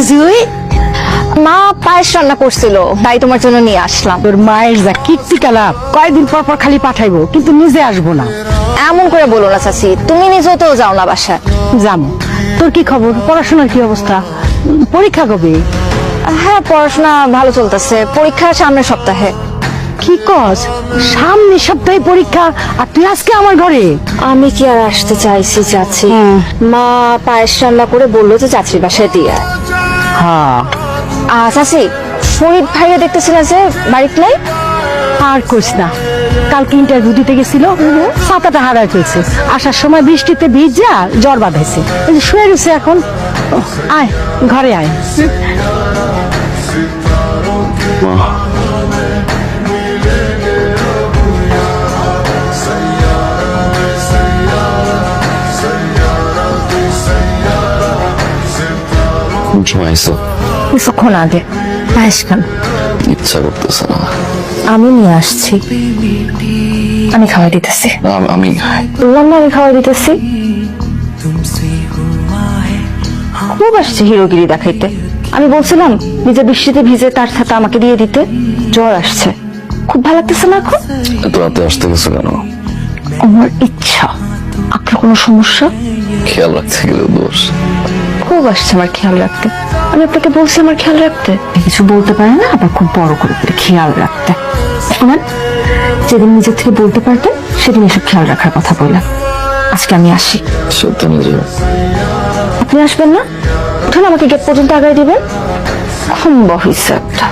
জুই মা পায়েস রান্না করছিল, তাই তোমার জন্য নিয়ে আসলাম। তোর মায়ের যা কীর্তি কালাপ, কয়দিন পর পর খালি পাঠাইবো, কিন্তু নিজে আসবো না। এমন করে বলো না চাচি, তুমি নিজেও তো যাও না বাসায়। যাবো। তোর কি খবর? পড়াশোনার কি অবস্থা? পরীক্ষা কবে? হ্যাঁ, পড়াশোনা ভালো চলতেছে, পরীক্ষা সামনের সপ্তাহে। কি কস? সামনের সপ্তাহে পরীক্ষা, আর তুই আজকে আমার ঘরে? আমি কি আর আসতে চাইছি চাচি? মা পায়েস রান্না করে বললো যে চাচির বাসায় দিয়ে আয়। হ্যাঁ। চাচি, ফরিদ ভাইয়া দেখতেছিল যে বাড়িতে নাই। আর কইস না, কালকে ইন্টারভিউ দিতে গেছিল, ছাতাটা হারায় ফেলছে। আসার সময় বৃষ্টিতে ভিজা জ্বর বাঁধাইছে, এই যে শুয়ে গেছে এখন। আয় ঘরে আয়। ঘুমাইছো? কিছুক্ষণ আগে। পায়েস খান। ইচ্ছা করতেছে না। আমি নিয়ে আসছি, আমি খাওয়াই দিতেছি। আমি বললাম না আমি খাওয়াই দিতেছি। খুব আসছে হিরোগিরি দেখাইতে। আমি বলছিলাম নিজে বৃষ্টিতে ভিজে তার সাথে আমাকে দিয়ে দিতে, জ্বর আসছে। খুব ভালো লাগতেছে না এখন। এত রাতে আসতে গেছো কেন? আমার ইচ্ছা। আপনার কোনো সমস্যা? খেয়াল রাখতে গেলে দোষ। খুব আসছে আমার খেয়াল রাখতে। আমি আপনাকে বলছি আমার খেয়াল রাখতে। কিছু বলতে পারে না, আবার খুব বড় করে খেয়াল রাখতে। শুনেন, যেদিন নিজের থেকে বলতে পারতেন সেদিন এসব খেয়াল রাখার কথা বললাম। আজকে আমি আসি। সত্যি নিজে আপনি আসবেন না? উঠুন, আমাকে গেট পর্যন্ত আগায় দিবেন। খুব বহিস একটা।